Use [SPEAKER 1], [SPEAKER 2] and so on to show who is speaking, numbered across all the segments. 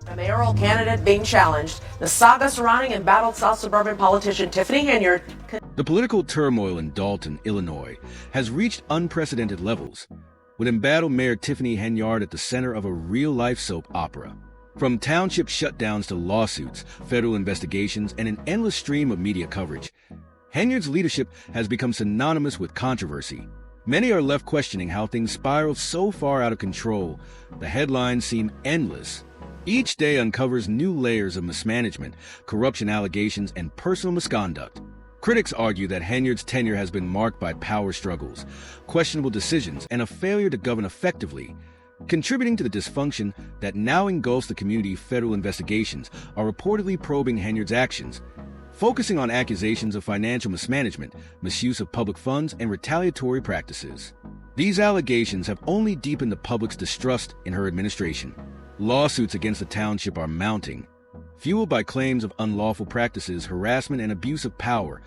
[SPEAKER 1] The mayoral candidate being challenged, the saga surrounding embattled South Suburban politician Tiffany Henyard.
[SPEAKER 2] The political turmoil in Dalton, Illinois, has reached unprecedented levels, with embattled Mayor Tiffany Henyard at the center of a real-life soap opera. From township shutdowns to lawsuits, federal investigations, and an endless stream of media coverage, Henyard's leadership has become synonymous with controversy. Many are left questioning how things spiraled so far out of control. The headlines seem endless. Each day uncovers new layers of mismanagement, corruption allegations, and personal misconduct. Critics argue that Henyard's tenure has been marked by power struggles, questionable decisions, and a failure to govern effectively. Contributing to the dysfunction that now engulfs the community, federal investigations are reportedly probing Henyard's actions, focusing on accusations of financial mismanagement, misuse of public funds, and retaliatory practices. These allegations have only deepened the public's distrust in her administration. Lawsuits against the township are mounting, fueled by claims of unlawful practices, harassment, and abuse of power,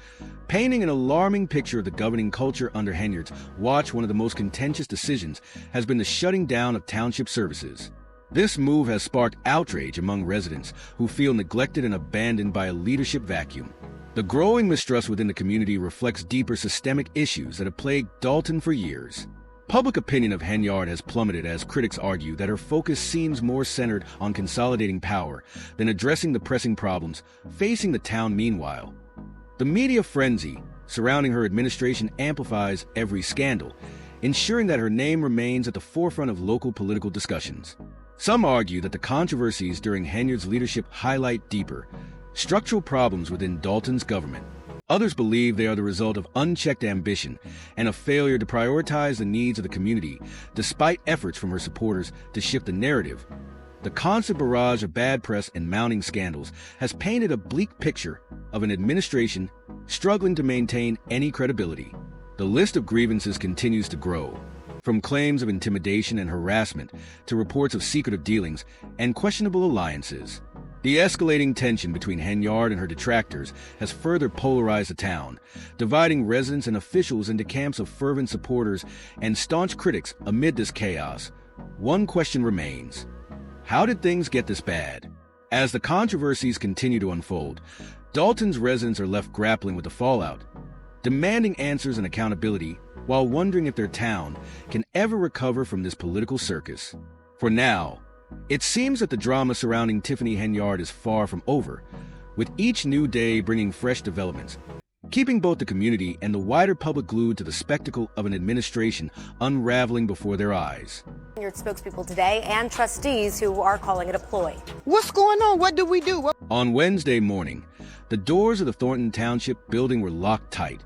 [SPEAKER 2] painting an alarming picture of the governing culture under Henyard's watch. One of the most contentious decisions has been the shutting down of township services. This move has sparked outrage among residents who feel neglected and abandoned by a leadership vacuum. The growing mistrust within the community reflects deeper systemic issues that have plagued Dalton for years. Public opinion of Henyard has plummeted as critics argue that her focus seems more centered on consolidating power than addressing the pressing problems facing the town. Meanwhile, the media frenzy surrounding her administration amplifies every scandal, ensuring that her name remains at the forefront of local political discussions. Some argue that the controversies during Henyard's leadership highlight deeper, structural problems within Dalton's government. Others believe they are the result of unchecked ambition and a failure to prioritize the needs of the community, despite efforts from her supporters to shift the narrative. The constant barrage of bad press and mounting scandals has painted a bleak picture of an administration struggling to maintain any credibility. The list of grievances continues to grow, from claims of intimidation and harassment to reports of secretive dealings and questionable alliances. The escalating tension between Henyard and her detractors has further polarized the town, dividing residents and officials into camps of fervent supporters and staunch critics. Amid this chaos, one question remains: how did things get this bad? As the controversies continue to unfold, Dalton's residents are left grappling with the fallout, demanding answers and accountability, while wondering if their town can ever recover from this political circus. For now, it seems that the drama surrounding Tiffany Henyard is far from over, with each new day bringing fresh developments, keeping both the community and the wider public glued to the spectacle of an administration unraveling before their eyes.
[SPEAKER 3] Your spokespeople today and trustees who are calling it a ploy.
[SPEAKER 4] What's going on? What do we do?
[SPEAKER 2] On Wednesday morning, the doors of the Thornton Township building were locked tight,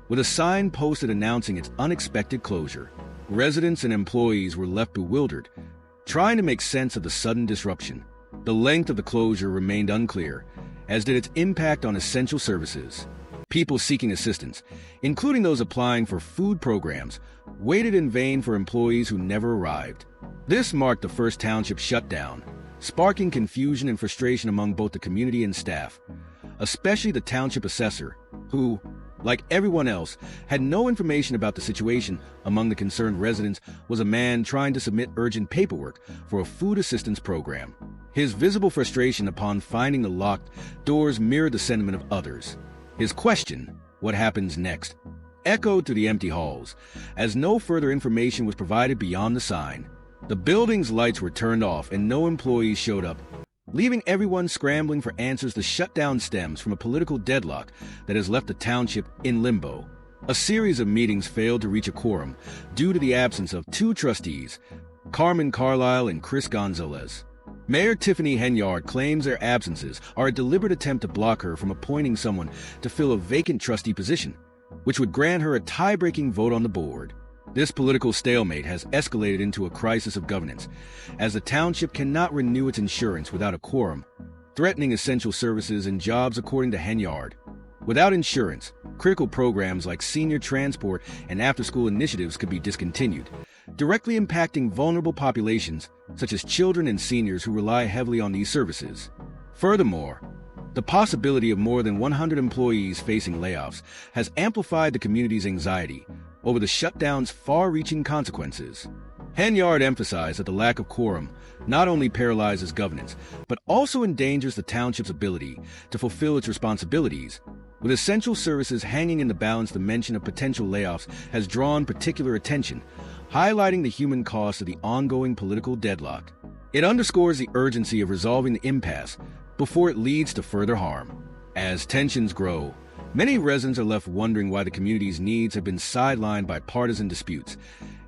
[SPEAKER 2] with a sign posted announcing its unexpected closure. Residents and employees were left bewildered, trying to make sense of the sudden disruption. The length of the closure remained unclear, as did its impact on essential services. People seeking assistance, including those applying for food programs, waited in vain for employees who never arrived. This marked the first township shutdown, sparking confusion and frustration among both the community and staff, especially the township assessor, who, like everyone else, had no information about the situation. Among the concerned residents was a man trying to submit urgent paperwork for a food assistance program. His visible frustration upon finding the locked doors mirrored the sentiment of others. His question, what happens next, echoed through the empty halls, as no further information was provided beyond the sign. The building's lights were turned off and no employees showed up, leaving everyone scrambling for answers. The shutdown stems from a political deadlock that has left the township in limbo. A series of meetings failed to reach a quorum due to the absence of two trustees, Carmen Carlisle and Chris Gonzalez. Mayor Tiffany Henyard claims their absences are a deliberate attempt to block her from appointing someone to fill a vacant trustee position, which would grant her a tie-breaking vote on the board. This political stalemate has escalated into a crisis of governance, as the township cannot renew its insurance without a quorum, threatening essential services and jobs. According to Henyard, without insurance, critical programs like senior transport and after-school initiatives could be discontinued, directly impacting vulnerable populations such as children and seniors who rely heavily on these services. Furthermore, the possibility of more than 100 employees facing layoffs has amplified the community's anxiety over the shutdown's far-reaching consequences. Henyard emphasized that the lack of quorum not only paralyzes governance, but also endangers the township's ability to fulfill its responsibilities. With essential services hanging in the balance, the mention of potential layoffs has drawn particular attention, highlighting the human cost of the ongoing political deadlock. It underscores the urgency of resolving the impasse before it leads to further harm. As tensions grow, many residents are left wondering why the community's needs have been sidelined by partisan disputes,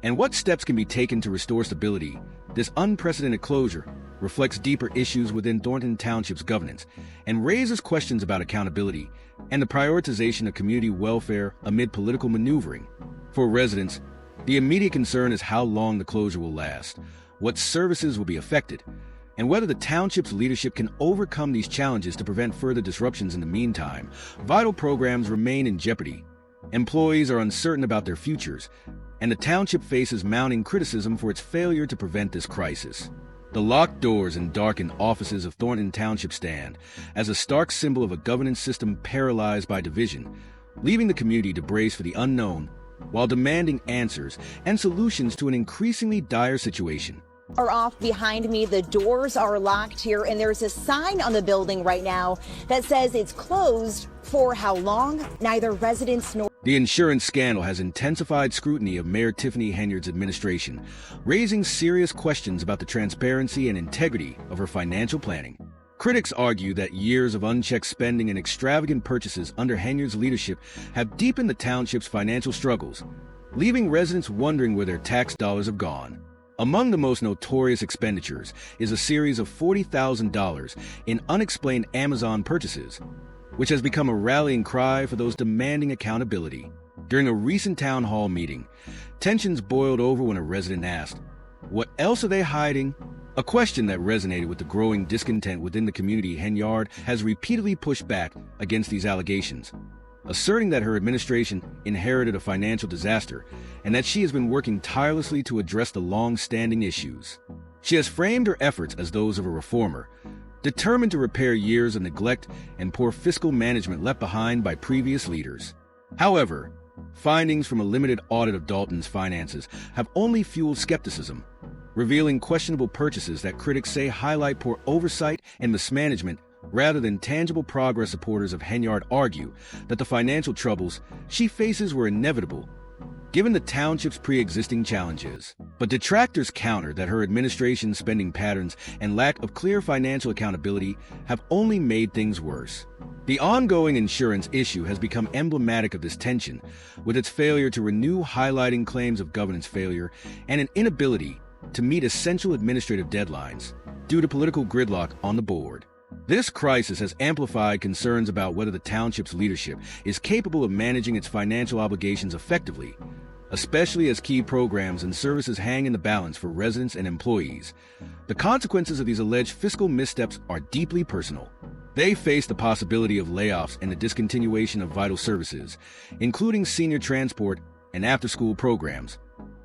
[SPEAKER 2] and what steps can be taken to restore stability. This unprecedented closure reflects deeper issues within Thornton Township's governance and raises questions about accountability and the prioritization of community welfare amid political maneuvering. For residents, the immediate concern is how long the closure will last, what services will be affected, and whether the township's leadership can overcome these challenges to prevent further disruptions. In the meantime, vital programs remain in jeopardy. Employees are uncertain about their futures, and the township faces mounting criticism for its failure to prevent this crisis. The locked doors and darkened offices of Thornton Township stand as a stark symbol of a governance system paralyzed by division, leaving the community to brace for the unknown while demanding answers and solutions to an increasingly dire situation.
[SPEAKER 5] Are off behind me. The doors are locked here, and there's a sign on the building right now that says it's closed. For how long? Neither residents nor...
[SPEAKER 2] The insurance scandal has intensified scrutiny of Mayor Tiffany Henyard's administration, raising serious questions about the transparency and integrity of her financial planning. Critics argue that years of unchecked spending and extravagant purchases under Henyard's leadership have deepened the township's financial struggles, leaving residents wondering where their tax dollars have gone. Among the most notorious expenditures is a series of $40,000 in unexplained Amazon purchases, which has become a rallying cry for those demanding accountability. During a recent town hall meeting, tensions boiled over when a resident asked, "What else are they hiding?" A question that resonated with the growing discontent within the community. Henyard has repeatedly pushed back against these allegations, asserting that her administration inherited a financial disaster and that she has been working tirelessly to address the long-standing issues. She has framed her efforts as those of a reformer, determined to repair years of neglect and poor fiscal management left behind by previous leaders. However, findings from a limited audit of Dalton's finances have only fueled skepticism, revealing questionable purchases that critics say highlight poor oversight and mismanagement rather than tangible progress. Supporters of Henyard argue that the financial troubles she faces were inevitable, given the township's pre-existing challenges. But detractors counter that her administration's spending patterns and lack of clear financial accountability have only made things worse. The ongoing insurance issue has become emblematic of this tension, with its failure to renew highlighting claims of governance failure and an inability to meet essential administrative deadlines due to political gridlock on the board. This crisis has amplified concerns about whether the township's leadership is capable of managing its financial obligations effectively, especially as key programs and services hang in the balance for residents and employees. The consequences of these alleged fiscal missteps are deeply personal. They face the possibility of layoffs and the discontinuation of vital services, including senior transport and after-school programs,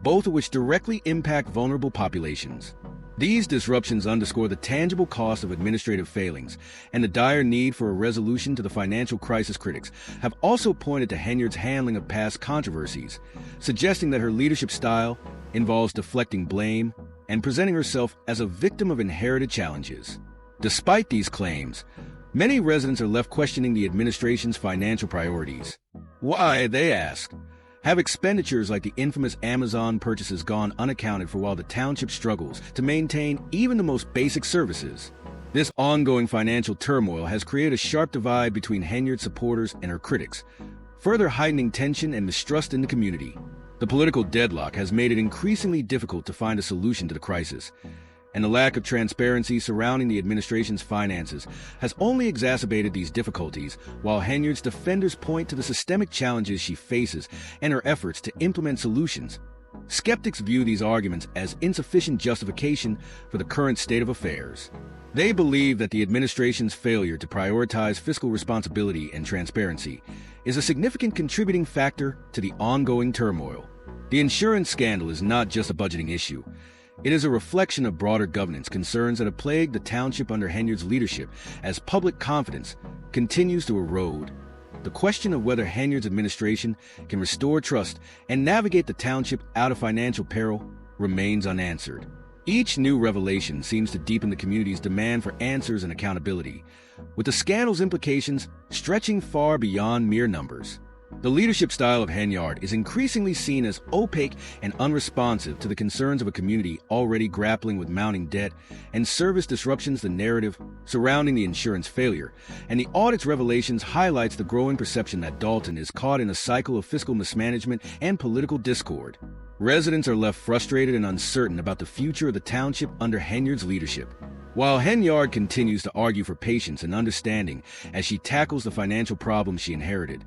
[SPEAKER 2] both of which directly impact vulnerable populations. These disruptions underscore the tangible cost of administrative failings and the dire need for a resolution to the financial crisis. Critics have also pointed to Henyard's handling of past controversies, suggesting that her leadership style involves deflecting blame and presenting herself as a victim of inherited challenges. Despite these claims, many residents are left questioning the administration's financial priorities. Why, they ask, have expenditures like the infamous Amazon purchases gone unaccounted for while the township struggles to maintain even the most basic services? This ongoing financial turmoil has created a sharp divide between Henyard's supporters and her critics, further heightening tension and mistrust in the community. The political deadlock has made it increasingly difficult to find a solution to the crisis, and the lack of transparency surrounding the administration's finances has only exacerbated these difficulties, while Henyard's defenders point to the systemic challenges she faces and her efforts to implement solutions. Skeptics view these arguments as insufficient justification for the current state of affairs. They believe that the administration's failure to prioritize fiscal responsibility and transparency is a significant contributing factor to the ongoing turmoil. The insurance scandal is not just a budgeting issue. It is a reflection of broader governance concerns that have plagued the township under Henyard's leadership as public confidence continues to erode. The question of whether Henyard's administration can restore trust and navigate the township out of financial peril remains unanswered. Each new revelation seems to deepen the community's demand for answers and accountability, with the scandal's implications stretching far beyond mere numbers. The leadership style of Henyard is increasingly seen as opaque and unresponsive to the concerns of a community already grappling with mounting debt and service disruptions. The narrative surrounding the insurance failure and the audit's revelations highlights the growing perception that Dalton is caught in a cycle of fiscal mismanagement and political discord. Residents are left frustrated and uncertain about the future of the township under Henyard's leadership. While Henyard continues to argue for patience and understanding as she tackles the financial problems she inherited,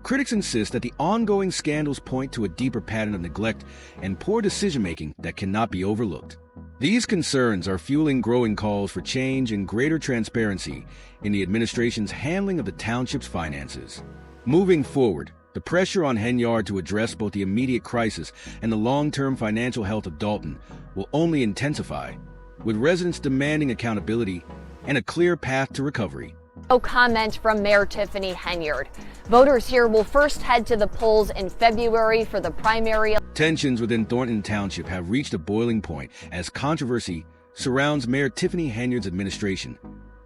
[SPEAKER 2] critics insist that the ongoing scandals point to a deeper pattern of neglect and poor decision-making that cannot be overlooked. These concerns are fueling growing calls for change and greater transparency in the administration's handling of the township's finances. Moving forward, the pressure on Henyard to address both the immediate crisis and the long-term financial health of Dalton will only intensify, with residents demanding accountability and a clear path to recovery.
[SPEAKER 6] No comment from Mayor Tiffany Henyard. Voters here will first head to the polls in February for the primary.
[SPEAKER 2] Tensions within Thornton Township have reached a boiling point as controversy surrounds Mayor Tiffany Henyard's administration,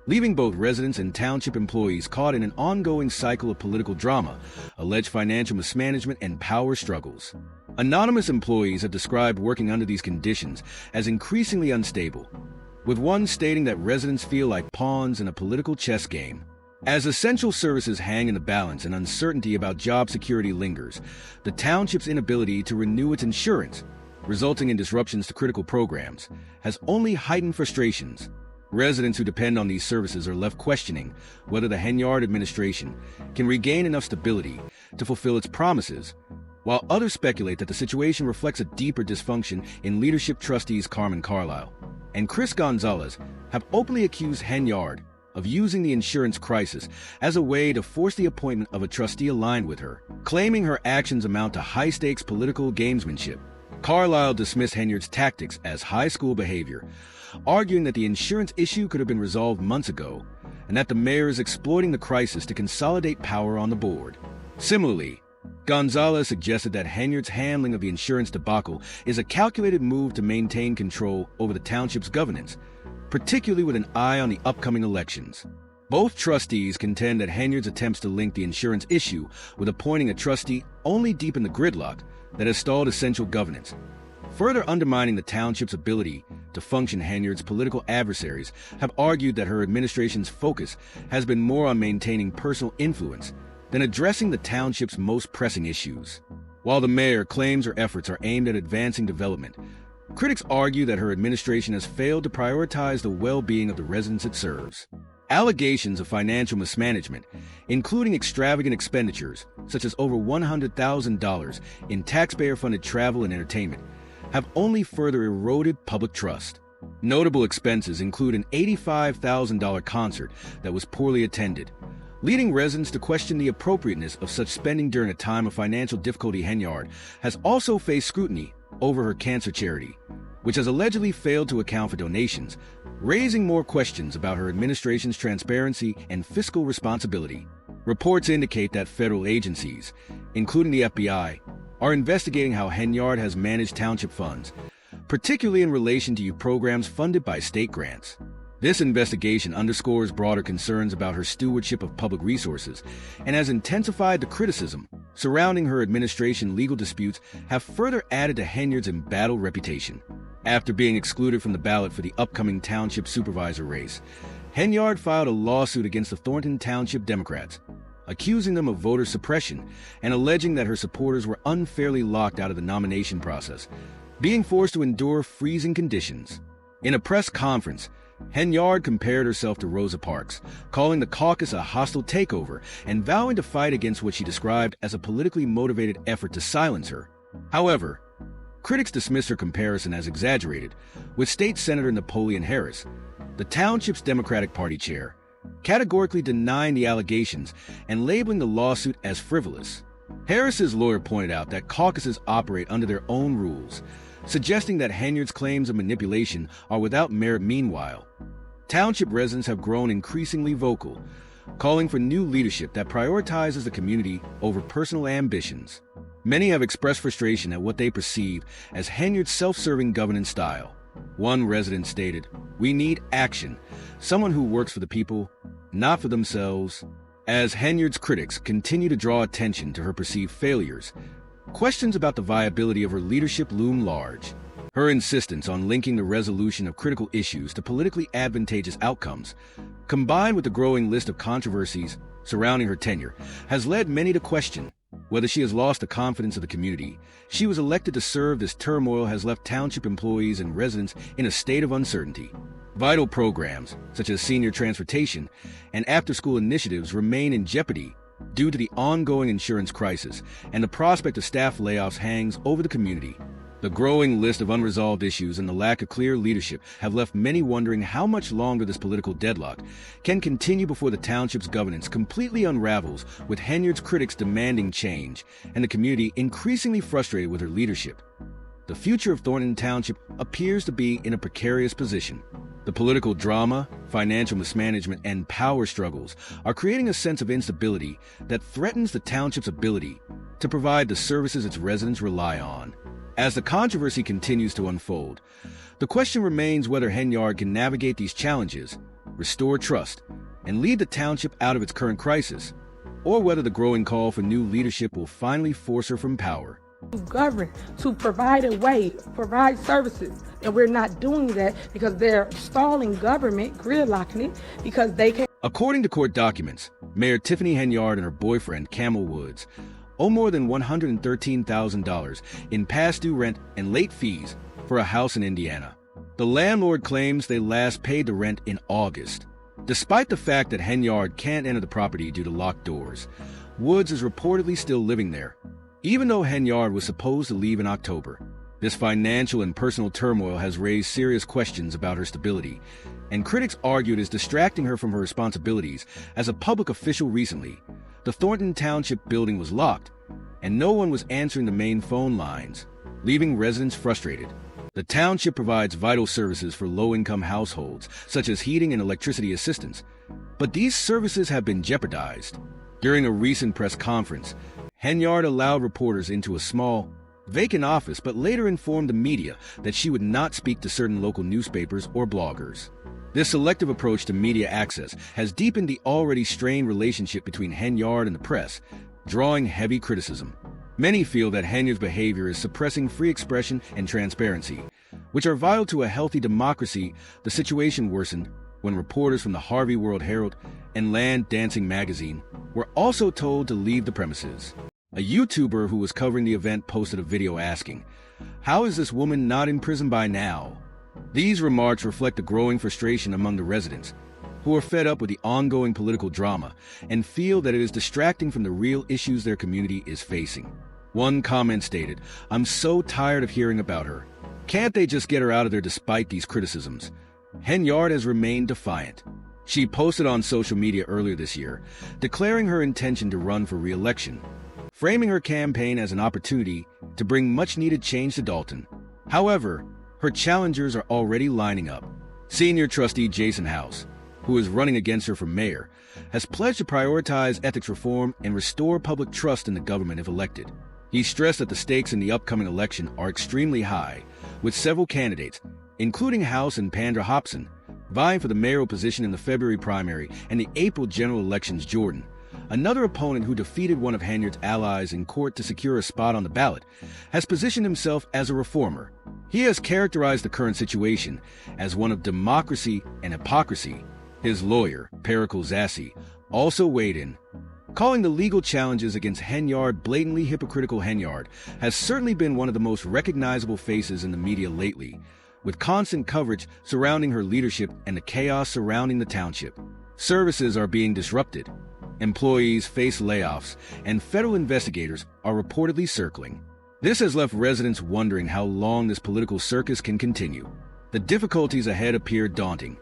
[SPEAKER 2] leaving both residents and township employees caught in an ongoing cycle of political drama, alleged financial mismanagement, and power struggles. Anonymous employees have described working under these conditions as increasingly unstable, with one stating that residents feel like pawns in a political chess game. As essential services hang in the balance and uncertainty about job security lingers, the township's inability to renew its insurance, resulting in disruptions to critical programs, has only heightened frustrations. Residents who depend on these services are left questioning whether the Henyard administration can regain enough stability to fulfill its promises, while others speculate that the situation reflects a deeper dysfunction in leadership. Trustees Carmen Carlisle and Chris Gonzalez have openly accused Henyard of using the insurance crisis as a way to force the appointment of a trustee aligned with her, claiming her actions amount to high-stakes political gamesmanship. Carlisle dismissed Henyard's tactics as high school behavior, arguing that the insurance issue could have been resolved months ago and that the mayor is exploiting the crisis to consolidate power on the board. Similarly, Gonzalez suggested that Henyard's handling of the insurance debacle is a calculated move to maintain control over the township's governance, particularly with an eye on the upcoming elections. Both trustees contend that Henyard's attempts to link the insurance issue with appointing a trustee only deepen the gridlock that has stalled essential governance, further undermining the township's ability to function. Henyard's political adversaries have argued that her administration's focus has been more on maintaining personal influence than addressing the township's most pressing issues. While the mayor claims her efforts are aimed at advancing development, critics argue that her administration has failed to prioritize the well-being of the residents it serves. Allegations of financial mismanagement, including extravagant expenditures such as over $100,000 in taxpayer-funded travel and entertainment, have only further eroded public trust. Notable expenses include an $85,000 concert that was poorly attended, leading residents to question the appropriateness of such spending during a time of financial difficulty. Henyard has also faced scrutiny over her cancer charity, which has allegedly failed to account for donations, raising more questions about her administration's transparency and fiscal responsibility. Reports indicate that federal agencies, including the FBI, are investigating how Henyard has managed township funds, particularly in relation to youth programs funded by state grants. This investigation underscores broader concerns about her stewardship of public resources and has intensified the criticism surrounding her administration. Legal disputes have further added to Henyard's embattled reputation. After being excluded from the ballot for the upcoming township supervisor race, Henyard filed a lawsuit against the Thornton Township Democrats, accusing them of voter suppression and alleging that her supporters were unfairly locked out of the nomination process, being forced to endure freezing conditions. In a press conference, Henyard compared herself to Rosa Parks, calling the caucus a hostile takeover and vowing to fight against what she described as a politically motivated effort to silence her. However, critics dismiss her comparison as exaggerated, with State Senator Napoleon Harris, the township's Democratic Party chair, categorically denying the allegations and labeling the lawsuit as frivolous. Harris's lawyer pointed out that caucuses operate under their own rules, suggesting that Henyard's claims of manipulation are without merit. Meanwhile, township residents have grown increasingly vocal, calling for new leadership that prioritizes the community over personal ambitions. Many have expressed frustration at what they perceive as Henyard's self-serving governance style. One resident stated, "We need action, someone who works for the people, not for themselves." As Henyard's critics continue to draw attention to her perceived failures, questions about the viability of her leadership loom large. Her insistence on linking the resolution of critical issues to politically advantageous outcomes, combined with the growing list of controversies surrounding her tenure, has led many to question whether she has lost the confidence of the community. She was elected to serve. This turmoil has left township employees and residents in a state of uncertainty. Vital programs, such as senior transportation and after-school initiatives, remain in jeopardy due to the ongoing insurance crisis, and the prospect of staff layoffs hangs over the community. The growing list of unresolved issues and the lack of clear leadership have left many wondering how much longer this political deadlock can continue before the township's governance completely unravels, with Henyard's critics demanding change and the community increasingly frustrated with her leadership. The future of Thornton Township appears to be in a precarious position. The political drama, financial mismanagement, and power struggles are creating a sense of instability that threatens the township's ability to provide the services its residents rely on. As the controversy continues to unfold, the question remains whether Henyard can navigate these challenges, restore trust, and lead the township out of its current crisis, or whether the growing call for new leadership will finally force her from power.
[SPEAKER 7] To govern, to provide a way, provide services, and we're not doing that because they're stalling government, gridlocking it, because they can't.
[SPEAKER 2] According to court documents, Mayor Tiffany Henyard and her boyfriend, Camel Woods, owe more than $113,000 in past due rent and late fees for a house in Indiana. The landlord claims they last paid the rent in August. Despite the fact that Henyard can't enter the property due to locked doors, Woods is reportedly still living there, even though Henyard was supposed to leave in October. This financial and personal turmoil has raised serious questions about her stability, and critics argue it is distracting her from her responsibilities as a public official. Recently, the Thornton Township building was locked, and no one was answering the main phone lines, leaving residents frustrated. The township provides vital services for low-income households, such as heating and electricity assistance, but these services have been jeopardized. During a recent press conference, Henyard allowed reporters into a small, vacant office, but later informed the media that she would not speak to certain local newspapers or bloggers. This selective approach to media access has deepened the already strained relationship between Henyard and the press, drawing heavy criticism. Many feel that Henyard's behavior is suppressing free expression and transparency, which are vital to a healthy democracy. The situation worsened when reporters from the Harvey World Herald and Land Dancing magazine were also told to leave the premises. A YouTuber who was covering the event posted a video asking, "How is this woman not in prison by now?" These remarks reflect the growing frustration among the residents, who are fed up with the ongoing political drama and feel that it is distracting from the real issues their community is facing. One comment stated, "I'm so tired of hearing about her. Can't they just get her out of there?" Despite these criticisms, Henyard has remained defiant. She posted on social media earlier this year, declaring her intention to run for re-election, framing her campaign as an opportunity to bring much-needed change to Dalton. However, her challengers are already lining up. Senior trustee Jason House, who is running against her for mayor, has pledged to prioritize ethics reform and restore public trust in the government if elected. He stressed that the stakes in the upcoming election are extremely high, with several candidates, including House and Pandra Hobson, vying for the mayoral position in the February primary and the April general elections. Jordan, another opponent who defeated one of Henyard's allies in court to secure a spot on the ballot, has positioned himself as a reformer. He has characterized the current situation as one of democracy and hypocrisy. His lawyer, Pericle Zassi, also weighed in, calling the legal challenges against Henyard blatantly hypocritical. Henyard has certainly been one of the most recognizable faces in the media lately, with constant coverage surrounding her leadership and the chaos surrounding the township. Services are being disrupted, employees face layoffs, and federal investigators are reportedly circling. This has left residents wondering how long this political circus can continue. The difficulties ahead appear daunting,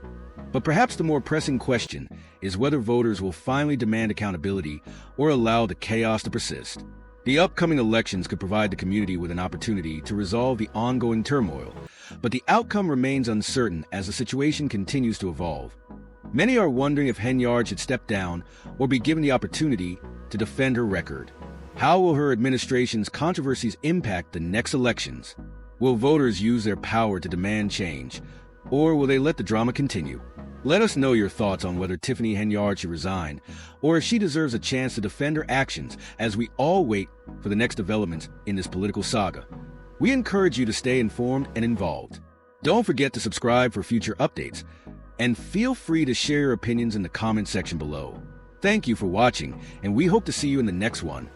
[SPEAKER 2] but perhaps the more pressing question is whether voters will finally demand accountability or allow the chaos to persist. The upcoming elections could provide the community with an opportunity to resolve the ongoing turmoil, but the outcome remains uncertain as the situation continues to evolve. Many are wondering if Henyard should step down or be given the opportunity to defend her record. How will her administration's controversies impact the next elections? Will voters use their power to demand change, or will they let the drama continue? Let us know your thoughts on whether Tiffany Henyard should resign, or if she deserves a chance to defend her actions as we all wait for the next developments in this political saga. We encourage you to stay informed and involved. Don't forget to subscribe for future updates, and feel free to share your opinions in the comment section below. Thank you for watching, and we hope to see you in the next one.